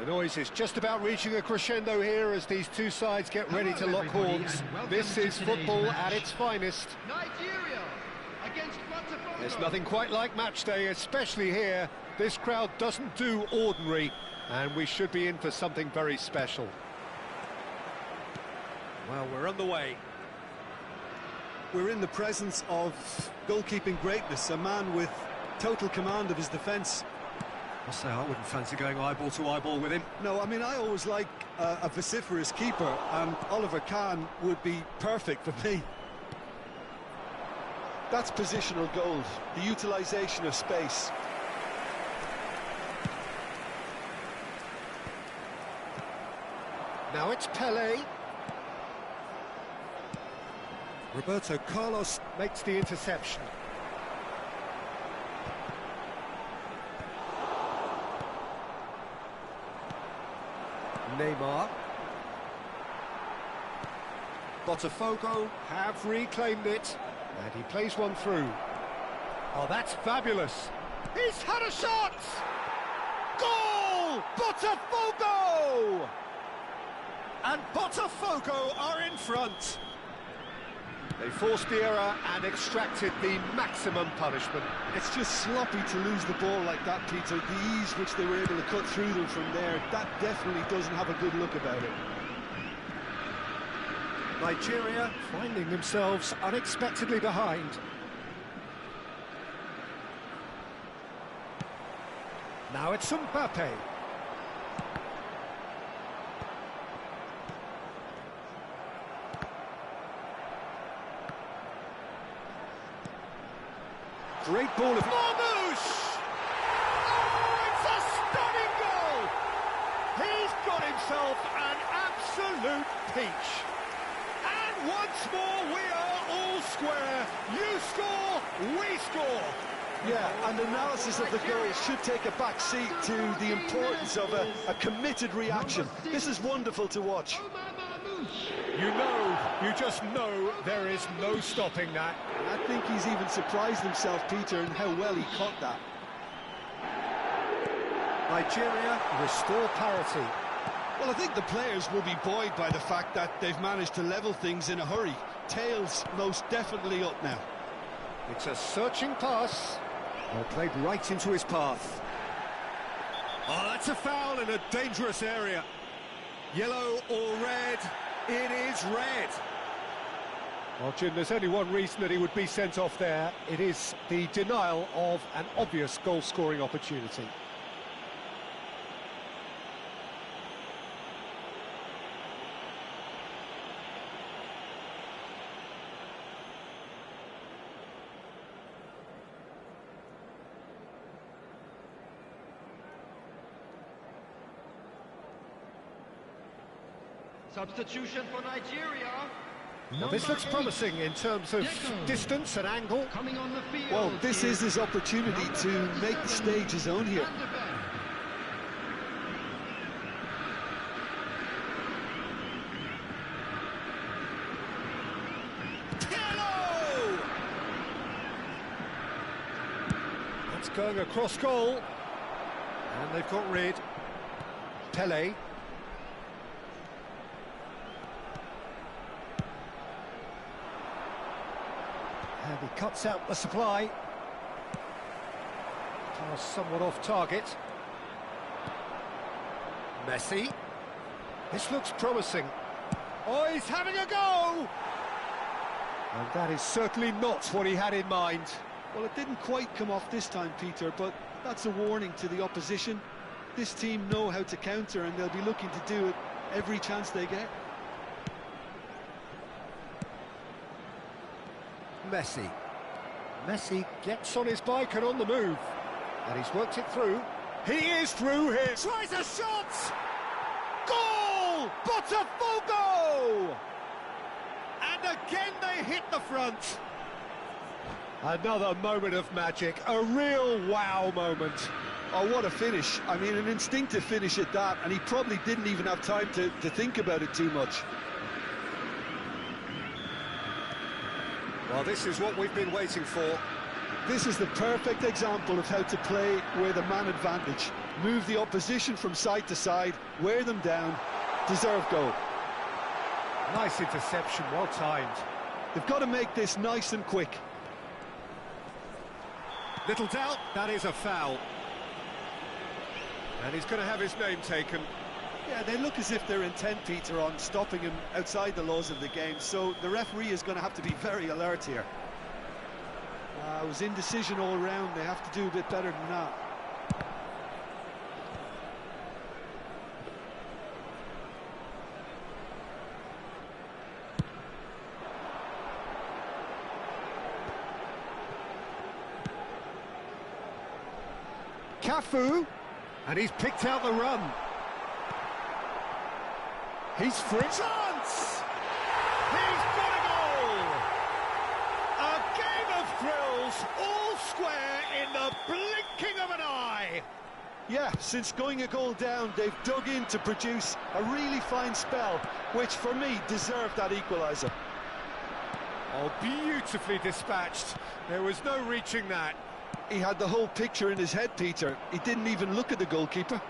The noise is just about reaching a crescendo here as these two sides get ready to lock horns. This is football at its finest. Nigeria against Botafogo. There's nothing quite like match day, especially here. This crowd doesn't do ordinary, and we should be in for something very special. Well, we're on the way. We're in the presence of goalkeeping greatness, a man with total command of his defence. I'll say I wouldn't fancy going eyeball to eyeball with him. No, I mean, I always like a vociferous keeper, and Oliver Kahn would be perfect for me. That's positional gold, the utilisation of space. Now it's Pele. Roberto Carlos makes the interception. Neymar. Botafogo have reclaimed it, and he plays one through. Oh, that's fabulous. He's had a shot! Goal! Botafogo! And Botafogo are in front. They forced the error and extracted the maximum punishment. It's just sloppy to lose the ball like that, Peter. The ease which they were able to cut through them from there, that definitely doesn't have a good look about it. Nigeria finding themselves unexpectedly behind. Now it's Mbappe. Great ball of Marmoush! Oh, it's a stunning goal! He's got himself an absolute peach. And once more we are all square. You score, we score. Yeah, and analysis of the goal should take a back seat to the importance of a committed reaction. This is wonderful to watch. You just know there is no stopping that. I think he's even surprised himself, Peter, in how well he caught that. Nigeria restore parity. Well, I think the players will be buoyed by the fact that they've managed to level things in a hurry. Tails most definitely up now. It's a searching pass. Well, played right into his path. Oh, that's a foul in a dangerous area. Yellow or red? It is red. Well, Jim, there's only one reason that he would be sent off there. It is the denial of an obvious goal-scoring opportunity. Substitution for Nigeria. Well, this looks promising in terms of distance and angle. Coming on the field. Well, this is his opportunity to make the stage his own here. That's going across goal. And they've got rid. Pele. And he cuts out the supply. Pass somewhat off target. Messi. This looks promising. Oh, he's having a go! And that is certainly not what he had in mind. Well, it didn't quite come off this time, Peter, but that's a warning to the opposition. This team know how to counter, and they'll be looking to do it every chance they get. Messi. Messi gets on his bike and on the move. And he's worked it through. He is through here. Tries a shot! Goal! Botafogo! And again they hit the front. Another moment of magic. A real wow moment. Oh, what a finish. I mean, an instinctive finish at that, and he probably didn't even have time to think about it too much. Well, this is what we've been waiting for. This is the perfect example of how to play with a man advantage. Move the opposition from side to side, wear them down, deserve goal. Nice interception, well timed. They've got to make this nice and quick. Little doubt, that is a foul. And he's going to have his name taken. Yeah, they look as if they're intent, Peter, on stopping him outside the laws of the game, so the referee is going to have to be very alert here. It was indecision all round. They have to do a bit better than that. Cafu, and he's picked out the run. He's free. Chance! He's got a goal! A game of thrills, all square in the blinking of an eye. Yeah, since going a goal down, they've dug in to produce a really fine spell, which for me deserved that equaliser. Oh, beautifully dispatched. There was no reaching that. He had the whole picture in his head, Peter. He didn't even look at the goalkeeper.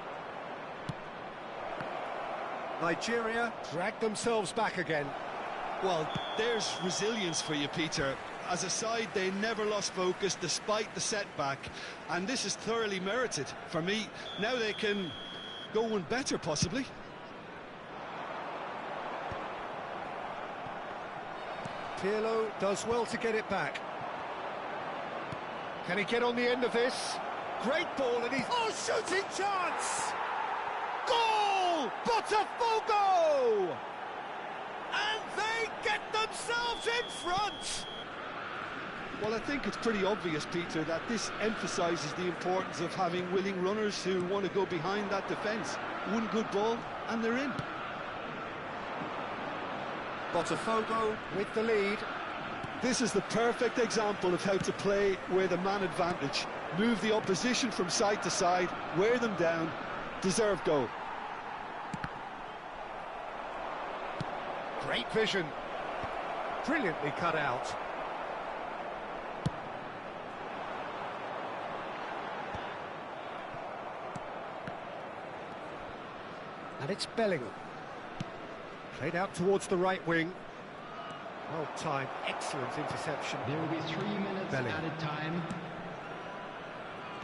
Nigeria dragged themselves back again. Well, there's resilience for you, Peter. As a side, they never lost focus despite the setback, and this is thoroughly merited. For me, now they can go one better, possibly. Pirlo does well to get it back. Can he get on the end of this? Great ball, and he's... Oh, shooting chance! Goal! Botafogo! And they get themselves in front! Well, I think it's pretty obvious, Peter, that this emphasises the importance of having willing runners who want to go behind that defence. One good ball, and they're in. Botafogo with the lead. This is the perfect example of how to play with a man advantage. Move the opposition from side to side, wear them down, deserve goal. Great vision. Brilliantly cut out. And it's Bellingham. Played out towards the right wing. Well timed, excellent interception. There will be 3 minutes added time.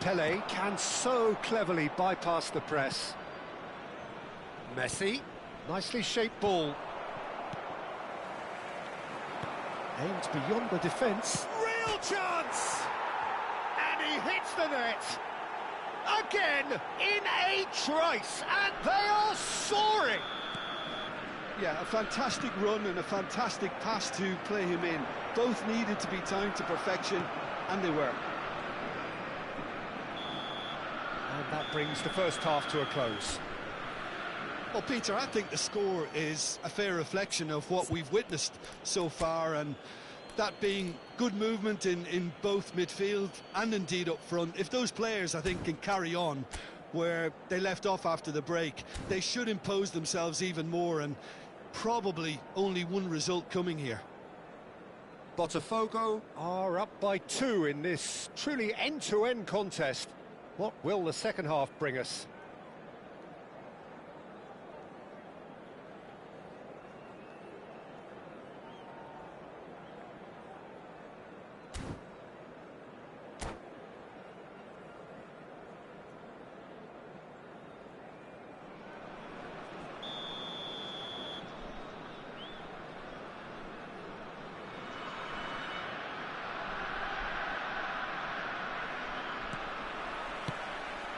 Pele can so cleverly bypass the press. Messi, nicely shaped ball. Aimed beyond the defence. Real chance! And he hits the net. Again, in a trice, and they are soaring! Yeah, a fantastic run and a fantastic pass to play him in. Both needed to be timed to perfection, and they were. And that brings the first half to a close. Well, Peter, I think the score is a fair reflection of what we've witnessed so far, and that being good movement in both midfield and indeed up front. If those players, I think, can carry on where they left off after the break, they should impose themselves even more, and probably only one result coming here. Botafogo are up by 2 in this truly end-to-end contest. What will the second half bring us?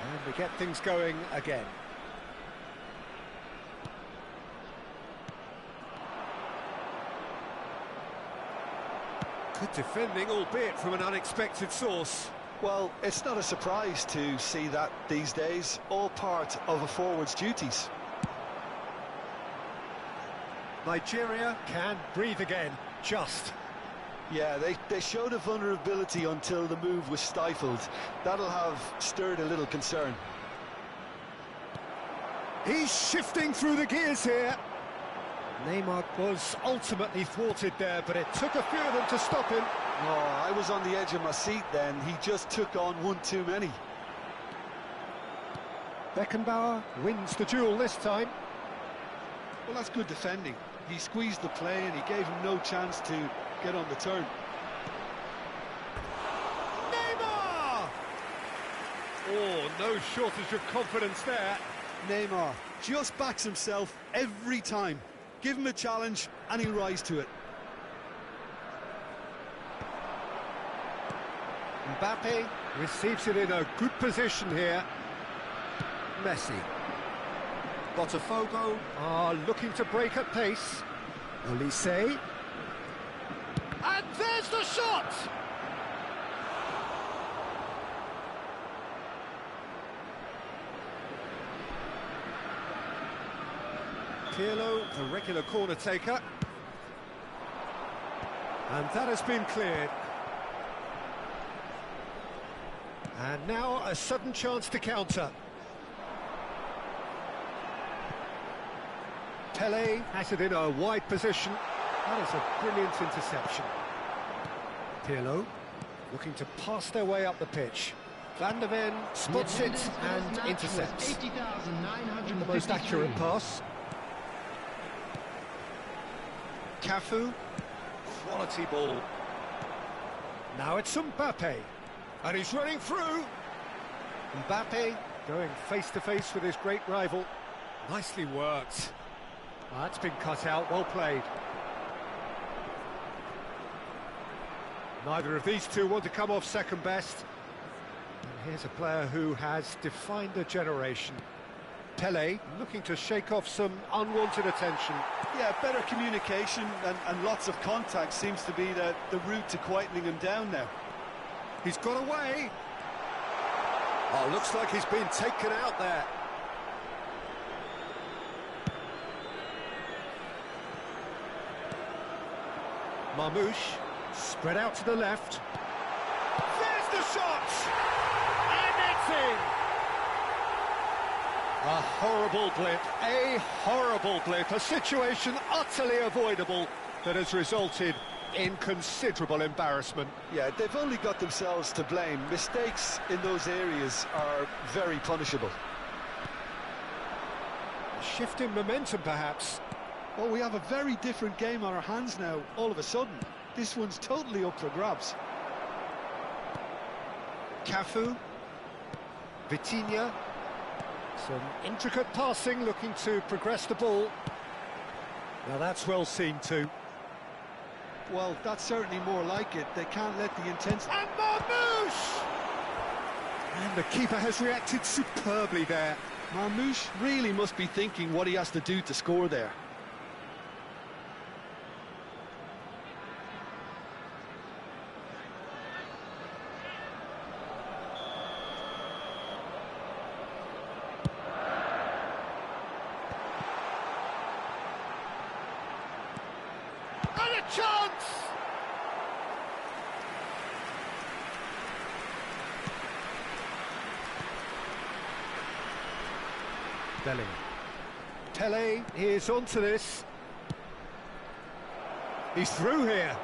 And we get things going again. Good defending, albeit from an unexpected source. Well, it's not a surprise to see that these days, all part of a forward's duties. Nigeria can breathe again, just. Yeah, they showed a vulnerability until the move was stifled. That'll have stirred a little concern. He's shifting through the gears here. Neymar was ultimately thwarted there, but it took a few of them to stop him. Oh, I was on the edge of my seat then. He just took on one too many. Beckenbauer wins the duel this time. Well, that's good defending. He squeezed the play and he gave him no chance to get on the turn. Neymar! Oh, no shortage of confidence there. Neymar just backs himself every time. Give him a challenge and he'll rise to it. Mbappe receives it in a good position here. Messi. Botafogo are looking to break at pace. Olise. And there's the shot! Pirlo, the regular corner taker. And that has been cleared. And now a sudden chance to counter. Pele has it in a wide position. That is a brilliant interception. Pirlo looking to pass their way up the pitch. Van der Ven spots it and intercepts. The most accurate pass. Cafu, quality ball. Now it's Mbappe, and he's running through. Mbappe going face-to-face with his great rival. Nicely worked. That's been cut out, well played. Neither of these two want to come off second best. And here's a player who has defined a generation. Pele looking to shake off some unwanted attention. Yeah, better communication and lots of contact seems to be the route to quietening him down now. He's got away. Oh, looks like he's been taken out there. Marmouche, spread out to the left. There's the shot! And it's in! A horrible blip, a situation utterly avoidable that has resulted in considerable embarrassment. Yeah, they've only got themselves to blame. Mistakes in those areas are very punishable. A shift in momentum, perhaps. Well, we have a very different game on our hands now, all of a sudden. This one's totally up for grabs. Cafu. Vitinha. Some intricate passing, looking to progress the ball. Now that's well seen too. Well, that's certainly more like it. They can't let the intensity... And Marmouche! And the keeper has reacted superbly there. Marmouche really must be thinking what he has to do to score there. And a chance! Bellingham. Pele is onto this. He's through here.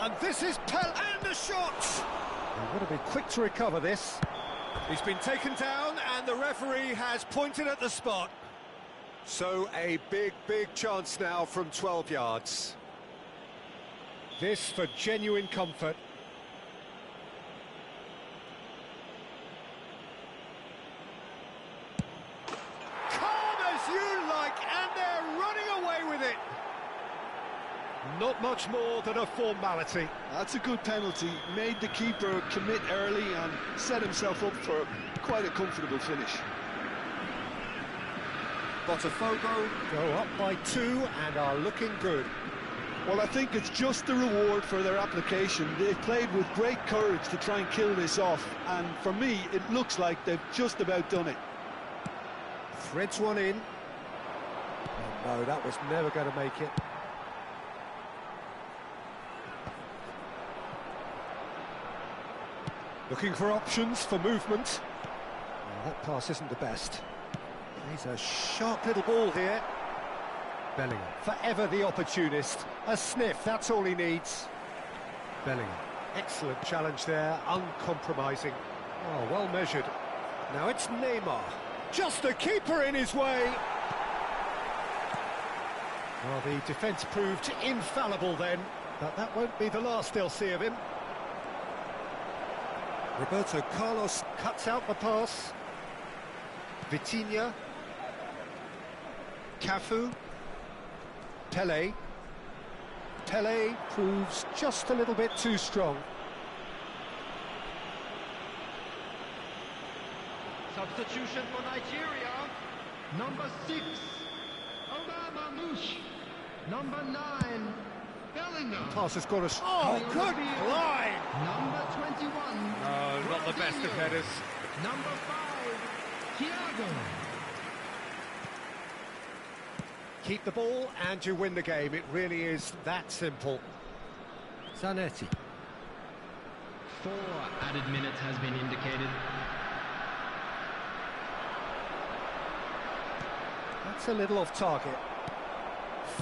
And this is Pele and the shot! They've got to be quick to recover this. He's been taken down and the referee has pointed at the spot. So a big chance now from 12 yards. This for genuine comfort. Calm as you like, and they're running away with it. Not much more than a formality. That's a good penalty. Made the keeper commit early and set himself up for quite a comfortable finish. Botafogo go up by 2 and are looking good. Well, I think it's just the reward for their application. They've played with great courage to try and kill this off, and for me, it looks like they've just about done it. Threads one in. Oh, no, that was never going to make it. Looking for options for movement. Oh, that pass isn't the best. He's a sharp little ball here. Bellingham, forever the opportunist. A sniff, that's all he needs. Bellingham, excellent challenge there, uncompromising. Oh, well measured. Now it's Neymar. Just the keeper in his way. Well, the defence proved infallible then, but that won't be the last they'll see of him. Roberto Carlos cuts out the pass. Vitinha. Cafu. Pele. Pele proves just a little bit too strong. Substitution for Nigeria. Number 6, Omar Mamouche. Number 9, Bellingham. Pass has got a... Oh, good line! Number 21. No, not the best of headers. Number 5, Thiago. Keep the ball and you win the game. It really is that simple. Zanetti. 4 added minutes has been indicated. That's a little off target.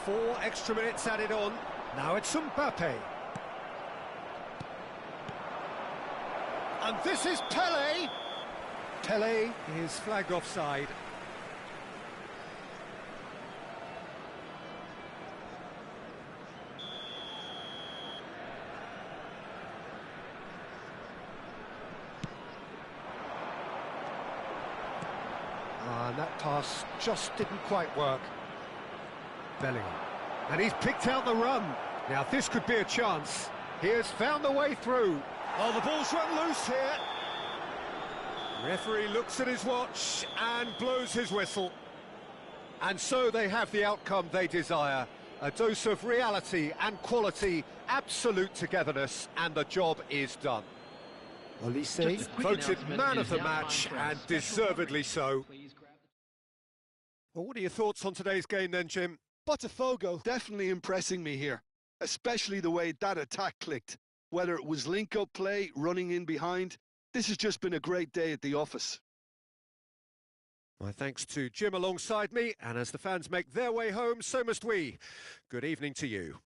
4 extra minutes added on. Now it's Mbappe. And this is Pele. Pele is flagged offside. And that pass just didn't quite work. Bellingham. And he's picked out the run. Now this could be a chance. He has found the way through. Oh, the ball's run loose here. Referee looks at his watch and blows his whistle. And so they have the outcome they desire. A dose of reality and quality, absolute togetherness, and the job is done. Olise voted man of the match, and deservedly so. Well, what are your thoughts on today's game then, Jim? Botafogo definitely impressing me here, especially the way that attack clicked. Whether it was link-up play, running in behind, this has just been a great day at the office. My thanks to Jim alongside me, and as the fans make their way home, so must we. Good evening to you.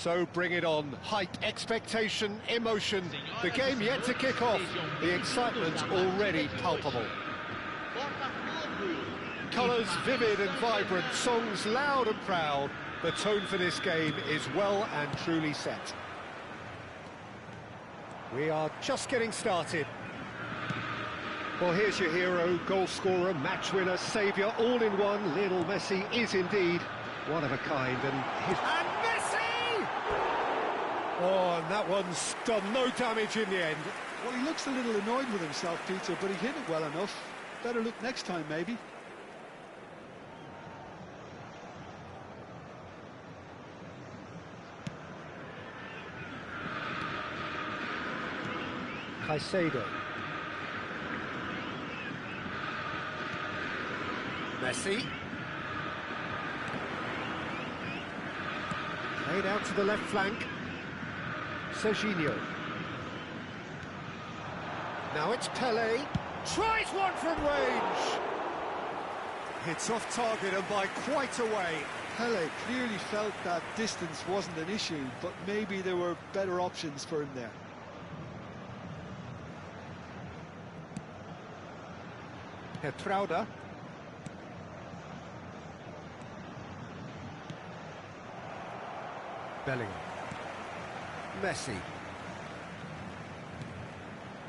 So bring it on. Hype, expectation, emotion. The game yet to kick off. The excitement already palpable. Colours vivid and vibrant, songs loud and proud. The tone for this game is well and truly set. We are just getting started. Well, here's your hero, goal scorer, match winner, saviour, all in one. Lionel Messi is indeed one of a kind. And Messi! Oh, and that one's done no damage in the end. Well, he looks a little annoyed with himself, Peter, but he hit it well enough. Better look next time, maybe. Caicedo. Messi. Played out to the left flank. Serginho. Now it's Pelé. Tries one from range. It's off target and by quite a way. Pelé clearly felt that distance wasn't an issue, but maybe there were better options for him there. Petrauda. Bellingham. Messi.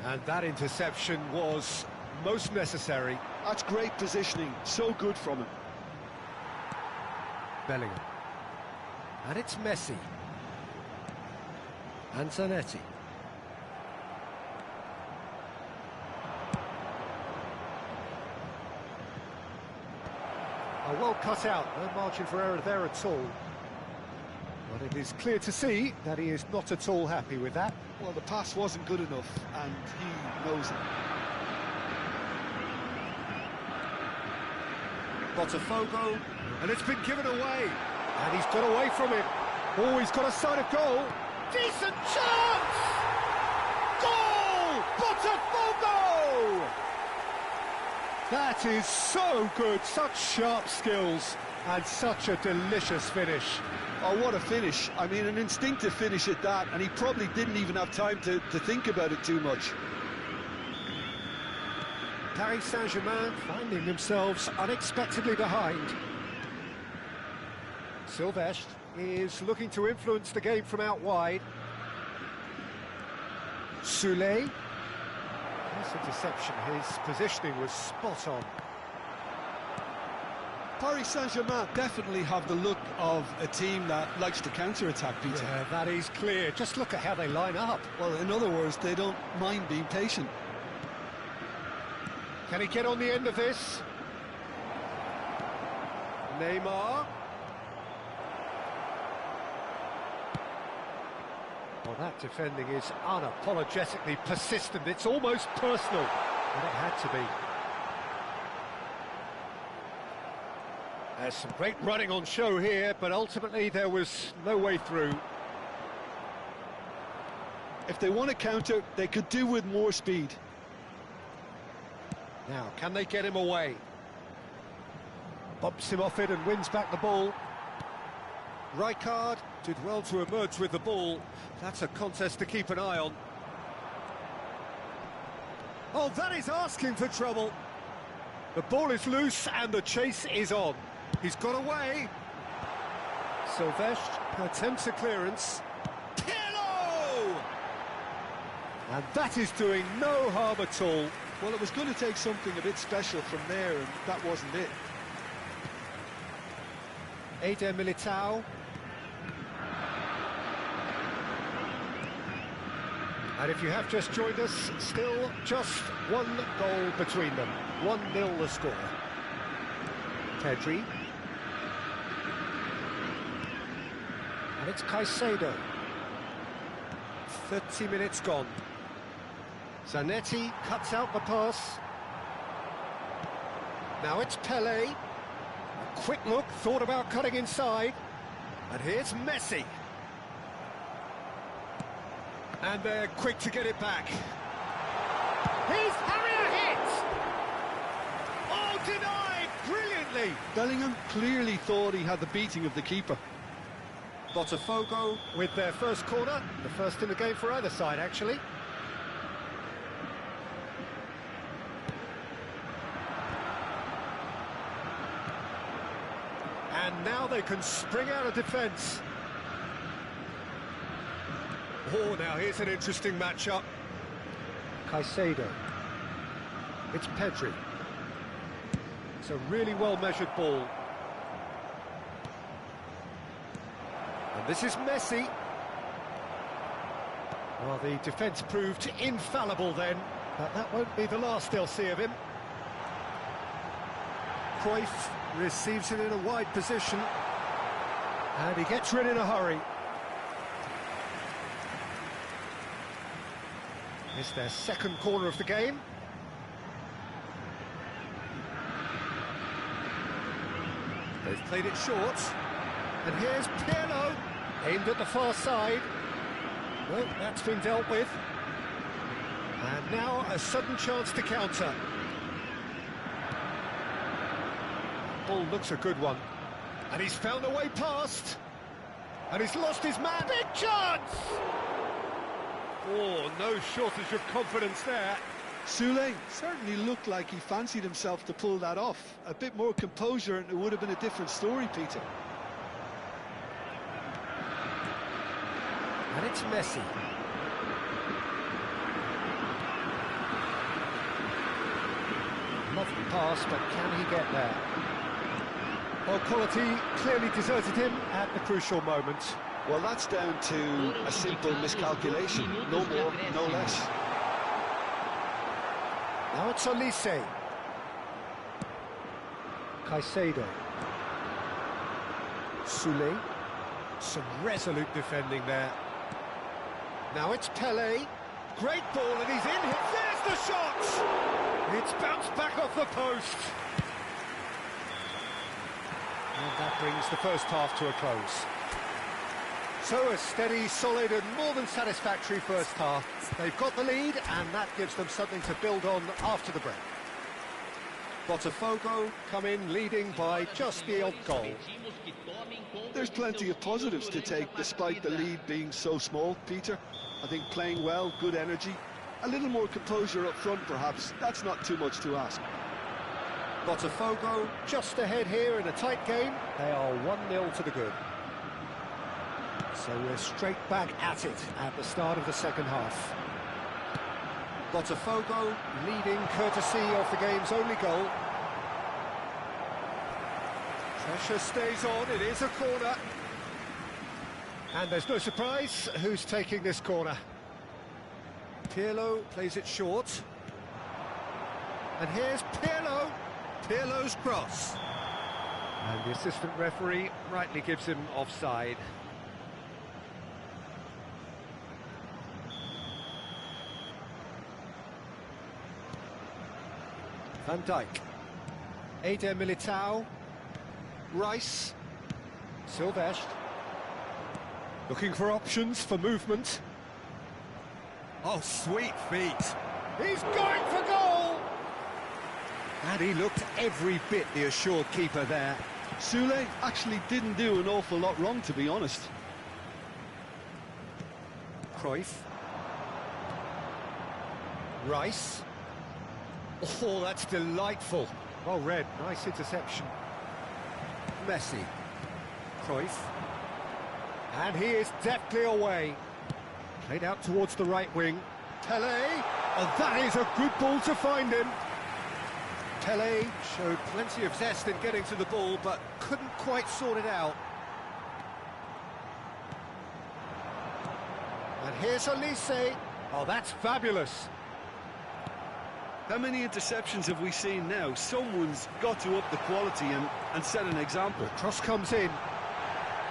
And that interception was most necessary. That's great positioning, so good from him. Bellingham. And it's Messi. And Zanetti. Oh, well cut out, no margin for error there at all. But it is clear to see that he is not at all happy with that. Well, the pass wasn't good enough, and he knows it. Botafogo, and it's been given away. And he's got away from it. Oh, he's got a side of goal. Decent chance! Goal! Botafogo! That is so good, such sharp skills, and such a delicious finish. Oh, what a finish. I mean, an instinctive finish at that, and he probably didn't even have time to think about it too much. Paris Saint-Germain finding themselves unexpectedly behind. Sylvestre is looking to influence the game from out wide. Soulé. Nice interception, his positioning was spot on. Paris Saint-Germain definitely have the look of a team that likes to counter-attack, Peter. Yeah, that is clear. Just look at how they line up. Well, in other words, they don't mind being patient. Can he get on the end of this? Neymar. Well, that defending is unapologetically persistent. It's almost personal, and it had to be. There's some great running on show here, but ultimately there was no way through. If they want to counter, they could do with more speed. Now, can they get him away? Bumps him off it and wins back the ball. Rijkaard did well to emerge with the ball. That's a contest to keep an eye on. Oh, that is asking for trouble. The ball is loose and the chase is on. He's got away. Sylvestre attempts a clearance. Pirlo! And that is doing no harm at all. Well, it was going to take something a bit special from there, and that wasn't it. Eder Militao. And if you have just joined us, still just one goal between them. 1-0 the score. Pedri. And it's Caicedo. 30 minutes gone. Zanetti cuts out the pass. Now it's Pelé. A quick look, thought about cutting inside. And here's Messi. And they're quick to get it back. He's Harrier hit! Oh, denied brilliantly! Bellingham clearly thought he had the beating of the keeper. Botafogo with their first corner, the first in the game for either side, actually. And now they can spring out of defence. Oh, now here's an interesting matchup. Caicedo. It's Pedri. It's a really well-measured ball. And this is Messi. Well, the defence proved infallible then, but that won't be the last they'll see of him. Cruyff receives it in a wide position, and he gets rid in a hurry. It's their second corner of the game. They've played it short, and here's Pirlo, aimed at the far side. Well, that's been dealt with. And now a sudden chance to counter. Ball looks a good one. And he's found a way past. And he's lost his man. Big chance! Oh, no shortage of confidence there. Soule certainly looked like he fancied himself to pull that off. A bit more composure and it would have been a different story, Peter. And it's Messi. Lovely pass, but can he get there? Well, quality clearly deserted him at the crucial moment. Well, that's down to a simple miscalculation. No more, no less. Now it's Olise. Caicedo. Soule. Some resolute defending there. Now it's Pelé. Great ball, and he's in. There's the shot! It's bounced back off the post. And that brings the first half to a close. So a steady, solid and more than satisfactory first half. They've got the lead and that gives them something to build on after the break. Botafogo come in leading by just the odd goal. There's plenty of positives to take despite the lead being so small, Peter. I think playing well, good energy, a little more composure up front perhaps. That's not too much to ask. Botafogo just ahead here in a tight game. They are 1-0 to the good. So we're straight back at it at the start of the second half. Botafogo leading courtesy of the game's only goal. Pressure stays on, it is a corner. And there's no surprise who's taking this corner. Pirlo plays it short. And here's Pirlo. Pirlo's cross. And the assistant referee rightly gives him offside. Van Dijk. Eder Militao. Rice. Silvestre. Looking for options for movement. Oh, sweet feet. He's going for goal! And he looked every bit the assured keeper there. Soule actually didn't do an awful lot wrong, to be honest. Cruyff. Rice. Oh, that's delightful. Well read, nice interception. Messi. Cruyff. And he is deftly away. Played out towards the right wing. Pelé. Oh, that is a good ball to find him. Pelé showed plenty of zest in getting to the ball, but couldn't quite sort it out. And here's Olise. Oh, that's fabulous. How many interceptions have we seen now? Someone's got to up the quality and set an example. The cross comes in.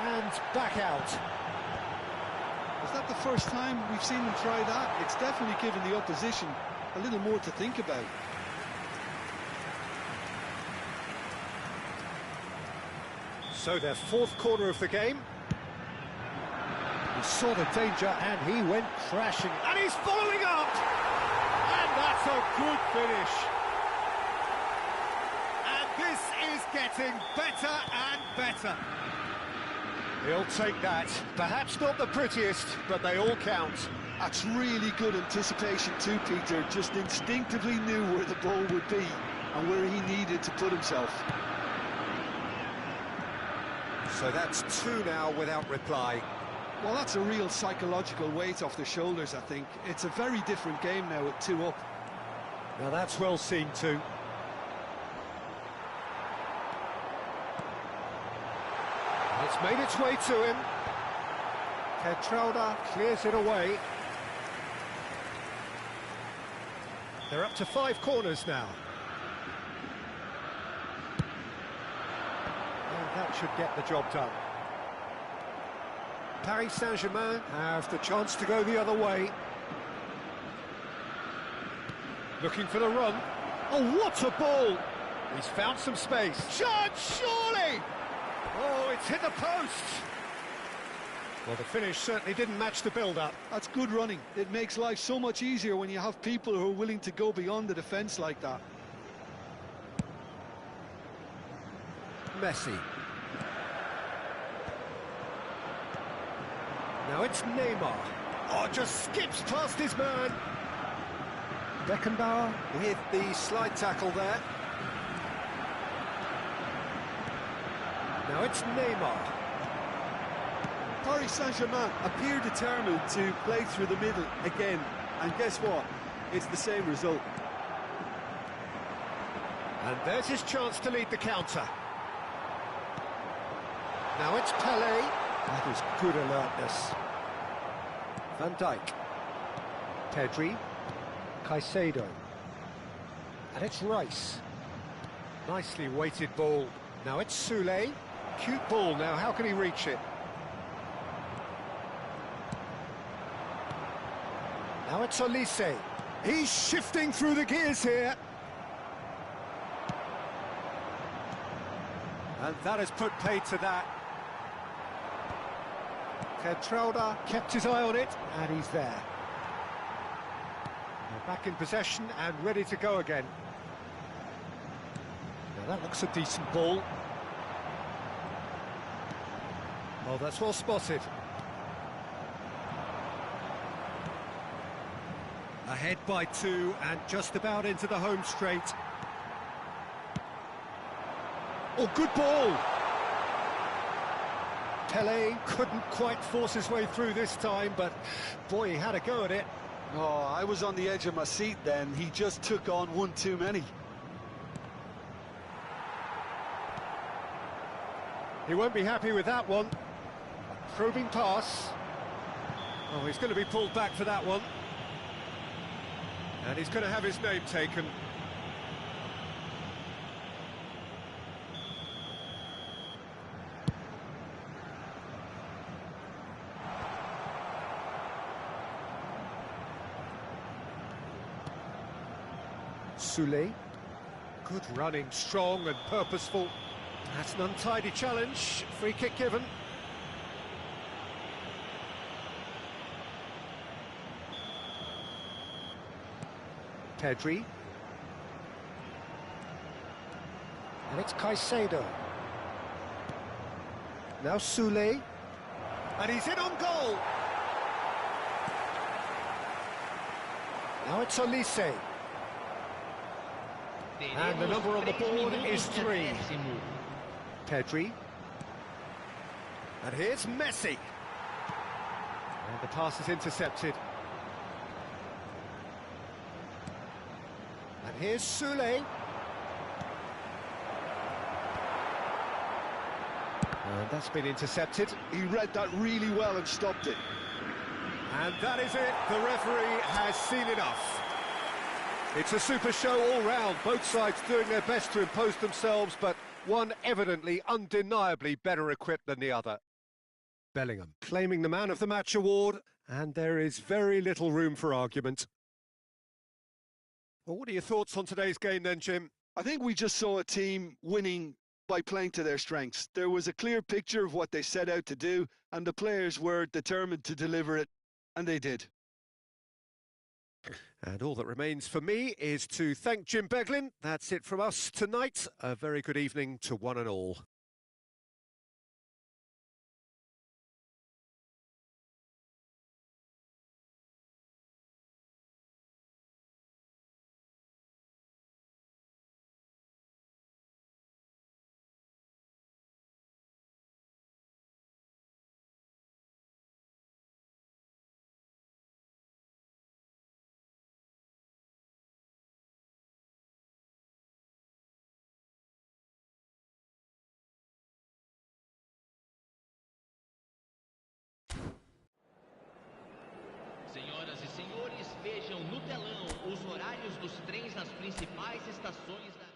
And back out. Is that the first time we've seen them try that? It's definitely given the opposition a little more to think about. So their fourth corner of the game. He saw the danger and he went crashing. And he's following up! And that's a good finish. And this is getting better and better. He'll take that. Perhaps not the prettiest, but they all count. That's really good anticipation too, Peter. Just instinctively knew where the ball would be and where he needed to put himself. So that's two now without reply. Well, that's a real psychological weight off the shoulders, I think. It's a very different game now with 2 up. Now that's well seen too. It's made its way to him. Tetrauda clears it away. They're up to 5 corners now. And that should get the job done. Paris Saint-Germain have the chance to go the other way. Looking for the run. Oh, what a ball! He's found some space. Shot, surely! Oh, it's hit the post! Well, the finish certainly didn't match the build-up. That's good running. It makes life so much easier when you have people who are willing to go beyond the defence like that. Messi. Now it's Neymar. Oh, just skips past his man. Beckenbauer with the slide tackle there. Now it's Neymar. Paris Saint-Germain appear determined to play through the middle again. And guess what? It's the same result. And there's his chance to lead the counter. Now it's Pelé. That is good alertness. Van Dijk. Pedri. Caicedo. And it's Rice. Nicely weighted ball. Now it's Soulé. Cute ball now, how can he reach it? Now it's Olise. He's shifting through the gears here. And that has put paid to that. Tetrauda kept his eye on it, and he's there. They're back in possession and ready to go again. Now that looks a decent ball. Oh, that's well spotted. Ahead by 2 and just about into the home straight. Oh, good ball! Pelé couldn't quite force his way through this time, but boy, he had a go at it. Oh, I was on the edge of my seat then. He just took on one too many. He won't be happy with that one. A probing pass. Oh, he's going to be pulled back for that one. And he's going to have his name taken. Soulé. Good running, strong and purposeful. That's an untidy challenge. Free kick given. Pedri. And it's Caicedo. Now Soulé. And he's in on goal. Now it's Olise. And the number on the board is 3. Pedri. And here's Messi. And the pass is intercepted. And here's Soulé. And that's been intercepted. He read that really well and stopped it. And that is it. The referee has seen enough. It's a super show all round, both sides doing their best to impose themselves, but one evidently, undeniably better equipped than the other. Bellingham claiming the Man of the Match award, and there is very little room for argument. Well, what are your thoughts on today's game then, Jim? I think we just saw a team winning by playing to their strengths. There was a clear picture of what they set out to do, and the players were determined to deliver it, and they did. And all that remains for me is to thank Jim Beglin. That's it from us tonight. A very good evening to one and all. os horários dos trens nas principais estações da...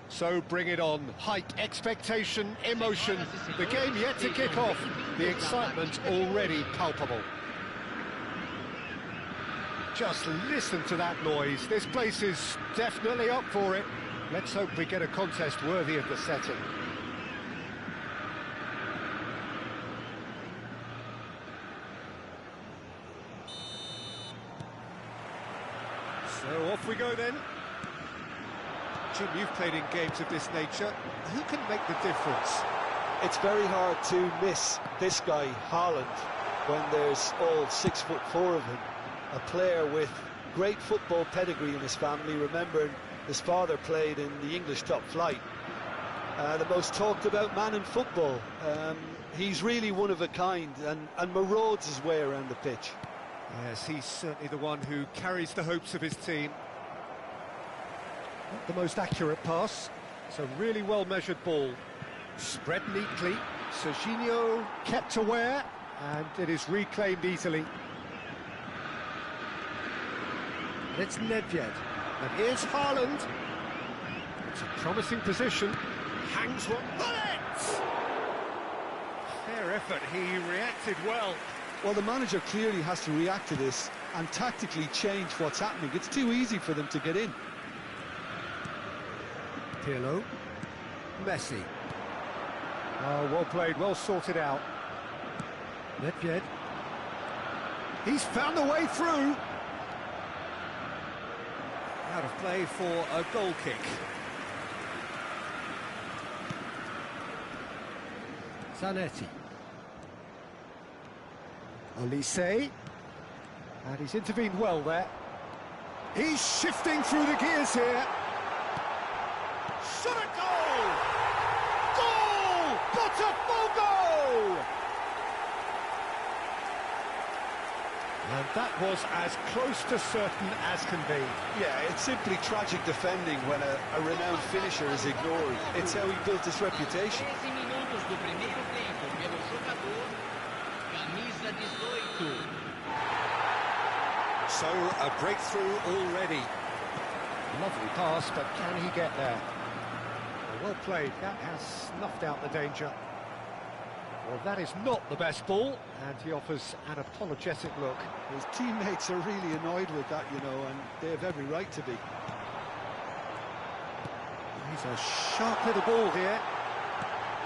So bring it on. Hype, expectation, emotion. The game yet to kick off. The excitement already palpable. Just listen to that noise. This place is definitely up for it. Let's hope we get a contest worthy of the setting. So off we go then. Jim, you've played in games of this nature. Who can make the difference? It's very hard to miss this guy, Haaland, when there's all 6'4" of him. A player with great football pedigree in his family, remembering his father played in the English top flight. The most talked about man in football. He's really one of a kind and marauds his way around the pitch. Yes, he's certainly the one who carries the hopes of his team. Not the most accurate pass. It's a really well-measured ball. Spread neatly. Serginho kept aware, and it is reclaimed easily. And it's Nedved. And here's Haaland. It's a promising position. Hangs one. Bullets! Fair effort. He reacted well. Well, the manager clearly has to react to this and tactically change what's happening. It's too easy for them to get in. Pirlo. Messi. Oh, well played, well sorted out. Nedved. He's found a way through. Out of play for a goal kick. Zanetti. Olise. And he's intervened well there. He's shifting through the gears here. Shot a goal! Goal! Botafogo! And that was as close to certain as can be. Yeah, it's simply tragic defending when a renowned finisher is ignored. It's how he built his reputation. So, a breakthrough already. Lovely pass, but can he get there? Well played, that has snuffed out the danger. Well, that is not the best ball, and he offers an apologetic look. His teammates are really annoyed with that, you know, and they have every right to be. He's a sharp little ball here.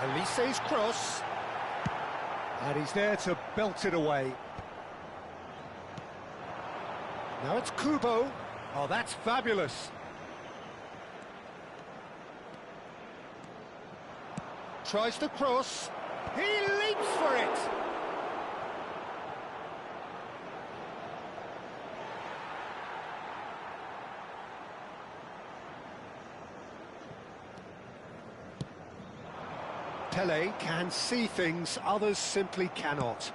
Elise's cross. And he's there to belt it away. Now it's Kubo. Oh, that's fabulous. Tries to cross. He leaps for it. Pele can see things others simply cannot.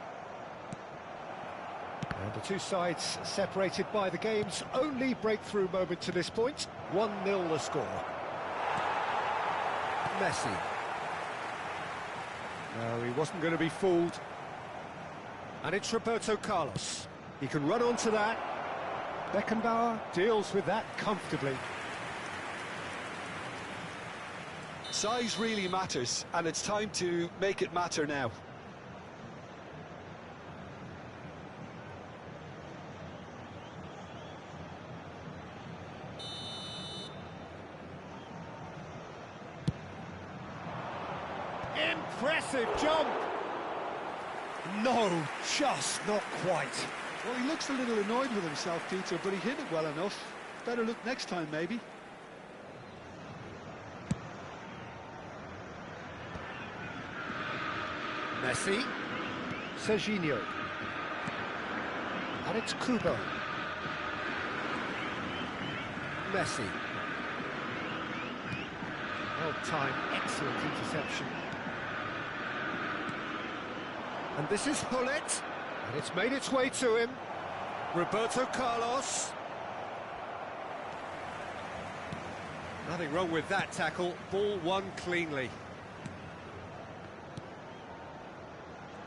And the two sides separated by the game's only breakthrough moment to this point. 1-0 the score. Messi. No, he wasn't going to be fooled. And it's Roberto Carlos. He can run onto that. Beckenbauer deals with that comfortably. Size really matters, and it's time to make it matter now. Impressive jump! No, just not quite. Well, he looks a little annoyed with himself, Peter, but he hit it well enough. Better look next time, maybe. Messi. Serginho. And it's Kubo. Messi. Well-timed, excellent interception. And this is Hullet. And it's made its way to him. Roberto Carlos. Nothing wrong with that tackle. Ball won cleanly.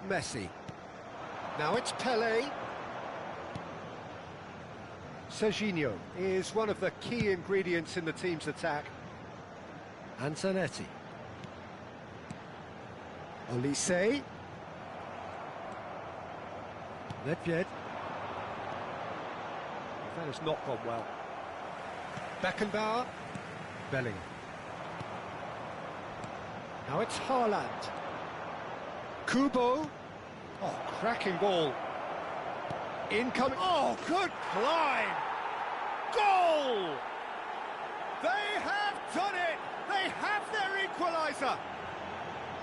Messi. Now it's Pele. Serginho is one of the key ingredients in the team's attack. Zanetti. Olise. Nedved. That has not gone well. Beckenbauer. Belling. Now it's Haaland. Kubo. Oh, cracking ball. Incoming. Oh, good climb. Goal! They have done it! They have their equaliser!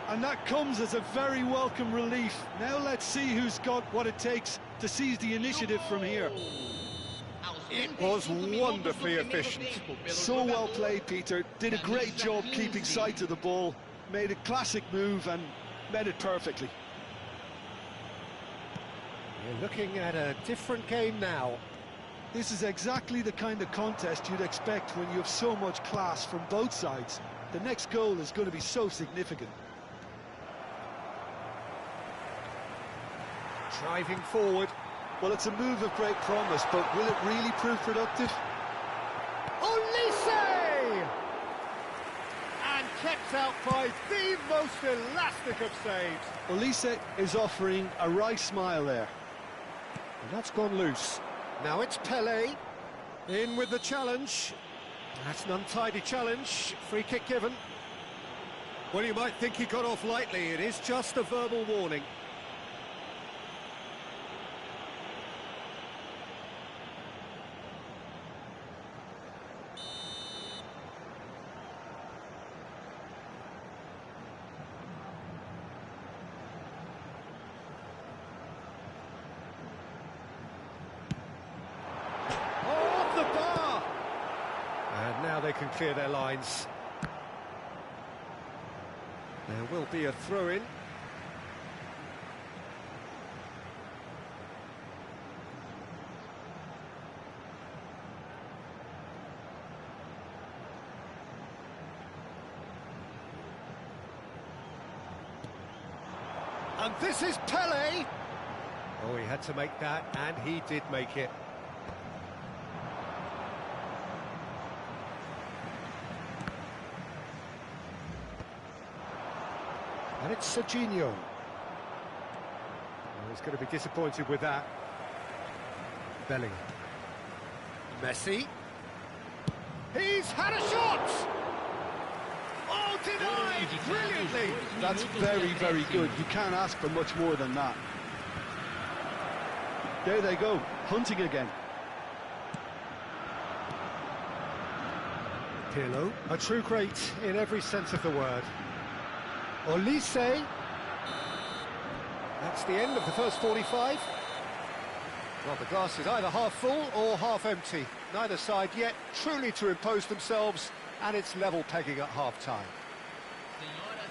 And that comes as a very welcome relief. Now let's see who's got what it takes to seize the initiative from here. It was wonderfully efficient. So well played, Peter. Did a great job keeping sight of the ball. Made a classic move and met it perfectly. You're looking at a different game now. This is exactly the kind of contest you'd expect when you have so much class from both sides. The next goal is going to be so significant. Driving forward. Well, it's a move of great promise, but will it really prove productive? Olise! And kept out by the most elastic of saves. Olise is offering a right smile there. And that's gone loose. Now it's Pele. In with the challenge. That's an untidy challenge. Free kick given. Well, you might think he got off lightly. It is just a verbal warning. Now they can clear their lines. There will be a throw-in. And this is Pele. Oh, he had to make that, and he did make it. And it's Serginho. Oh, he's going to be disappointed with that. Bellingham. Messi. He's had a shot! Oh, denied! Brilliantly! That's very, very good. You can't ask for much more than that. There they go, hunting again. Pirlo, a true great in every sense of the word. Olise. That's the end of the first 45. Well, the glass is either half full or half empty. Neither side yet truly to impose themselves, and it's level pegging at half-time.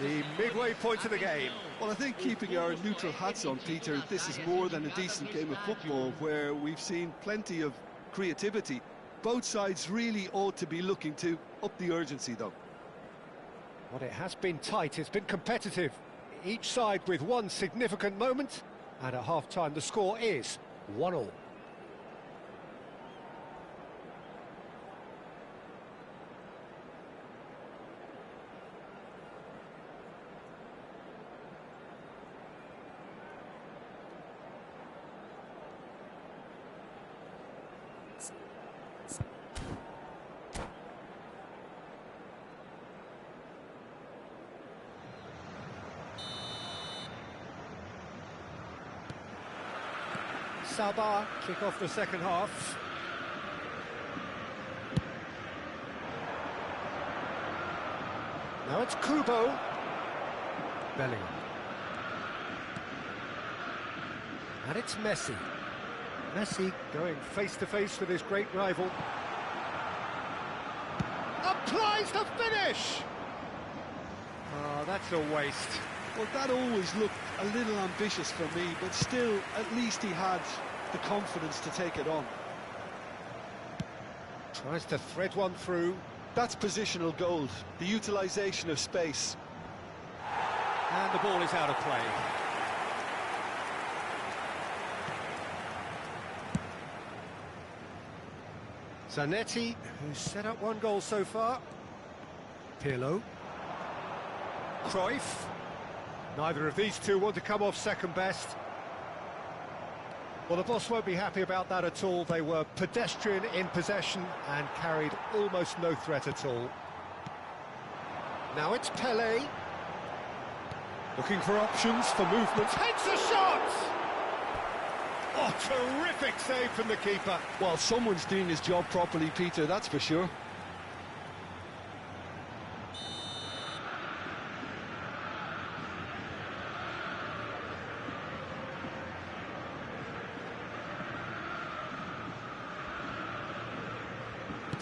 The midway point of the game. Well, I think keeping our neutral hats on, Peter, this is more than a decent game of football where we've seen plenty of creativity. Both sides really ought to be looking to up the urgency, though. Well, it has been tight, it's been competitive. Each side with one significant moment, and at half-time the score is 1-1. Sabah kick off the second half. Now it's Kubo. Bellingham. And it's Messi. Messi going face-to-face with his great rival. Applies the finish! Oh, that's a waste. Well, that always looked a little ambitious for me, but still, at least he had the confidence to take it on. Tries to thread one through. That's positional gold, the utilisation of space. And the ball is out of play. Zanetti, who's set up one goal so far. Pirlo. Cruyff. Neither of these two want to come off second best. Well, the boss won't be happy about that at all. They were pedestrian in possession and carried almost no threat at all. Now it's Pele. Looking for options, for movement. Takes a shot! Oh, terrific save from the keeper. Well, someone's doing his job properly, Peter, that's for sure.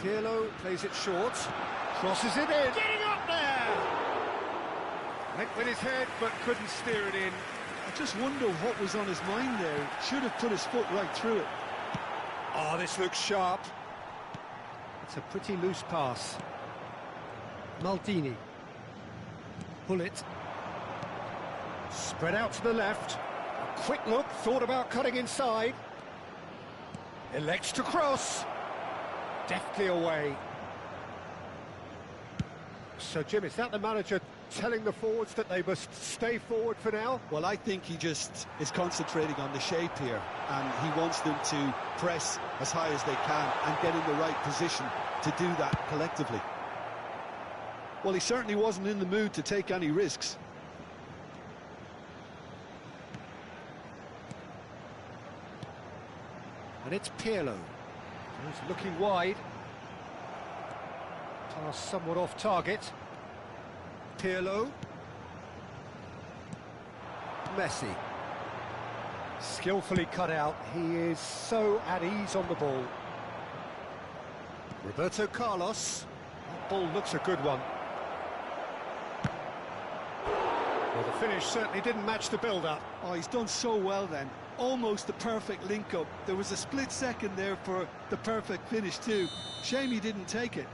Pirlo plays it short, crosses it in, getting up there! Went with his head, but couldn't steer it in. I just wonder what was on his mind there. Should have put his foot right through it. Oh, this looks sharp. It's a pretty loose pass. Maldini. Pull it. Spread out to the left. A quick look, thought about cutting inside. Elects to cross. Deftly away. So, Jim, is that the manager telling the forwards that they must stay forward for now? Well, I think he just is concentrating on the shape here, and he wants them to press as high as they can and get in the right position to do that collectively. Well, he certainly wasn't in the mood to take any risks. And it's Pirlo. He's looking wide. Pass somewhat off target. Pirlo. Messi. Skillfully cut out. He is so at ease on the ball. Roberto Carlos. That ball looks a good one. Well, the finish certainly didn't match the build-up. Oh, he's done so well then. Almost the perfect link-up. There was a split second there for the perfect finish too. Shame he didn't take it.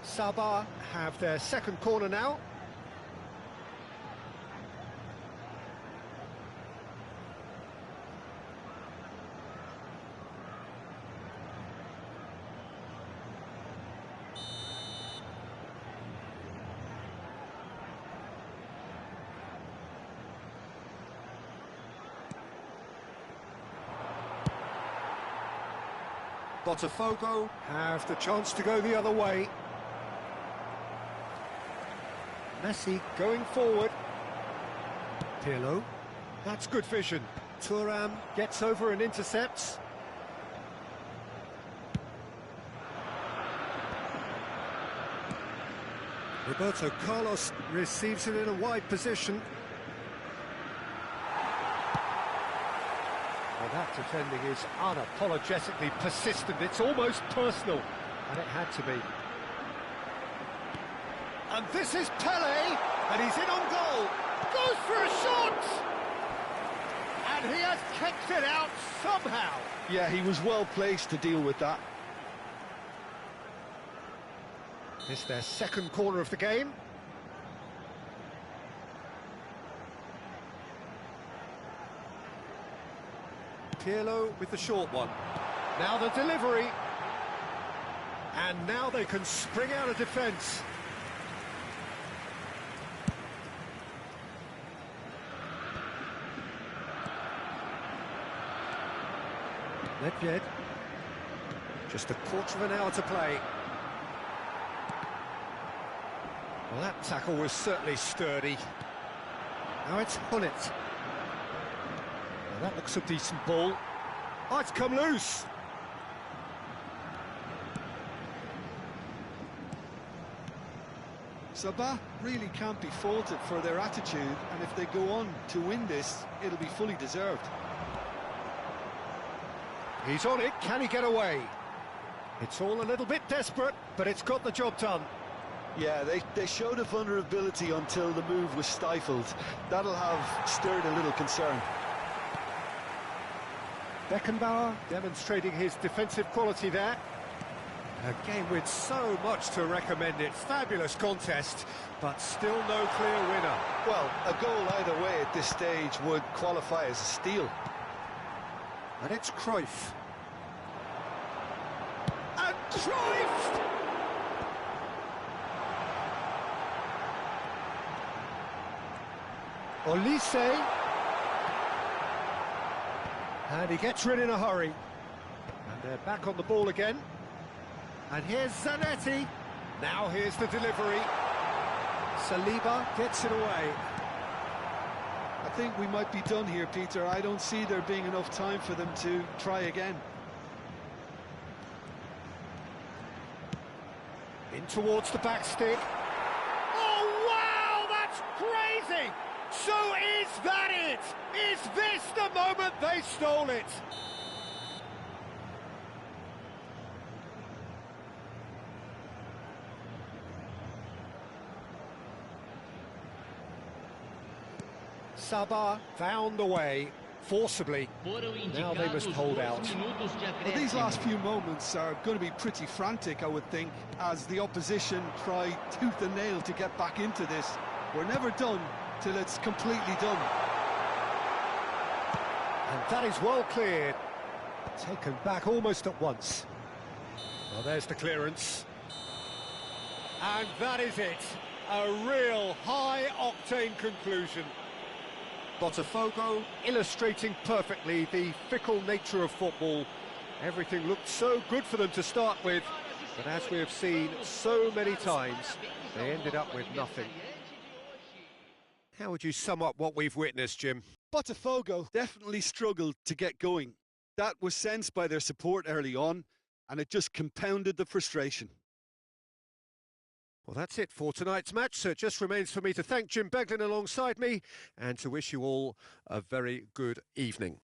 Sabah have their second corner now. Botafogo have the chance to go the other way. Messi going forward. Pirlo. That's good vision. Thuram gets over and intercepts. Roberto Carlos receives it in a wide position. Well, that defending is unapologetically persistent. It's almost personal, and it had to be. And this is Pele, and he's in on goal. Goes for a shot! And he has kicked it out somehow. Yeah, he was well placed to deal with that. It's their second corner of the game. Pirlo with the short one. Now the delivery. And now they can spring out of defence. Nedved. Just a quarter of an hour to play. Well, that tackle was certainly sturdy. Now it's Hullet. Well, that looks a decent ball. Oh, it's come loose. Sabah really can't be faulted for their attitude, and if they go on to win this, it'll be fully deserved. He's on it, can he get away? It's all a little bit desperate, but it's got the job done. Yeah, they showed a vulnerability until the move was stifled. That'll have stirred a little concern. Beckenbauer demonstrating his defensive quality there. A game with so much to recommend it. Fabulous contest, but still no clear winner. Well, a goal either way at this stage would qualify as a steal. And it's Cruyff. And Cruyff! Olise. And he gets rid in a hurry. And they're back on the ball again. And here's Zanetti. Now here's the delivery. Saliba gets it away. I think we might be done here, Peter. I don't see there being enough time for them to try again. In towards the back stick. Oh, wow, that's crazy! So is that it? Is this the moment they stole it? Sabah found the way, forcibly. Now they must hold out. Well, these last few moments are going to be pretty frantic, I would think, as the opposition try tooth and nail to get back into this. We're never done till it's completely done. And that is well cleared. Taken back almost at once. Well, there's the clearance. And that is it. A real high-octane conclusion. Botafogo illustrating perfectly the fickle nature of football. Everything looked so good for them to start with, but as we have seen so many times, they ended up with nothing. How would you sum up what we've witnessed, Jim? Botafogo definitely struggled to get going. That was sensed by their support early on, and it just compounded the frustration. Well, that's it for tonight's match, so it just remains for me to thank Jim Beglin alongside me and to wish you all a very good evening.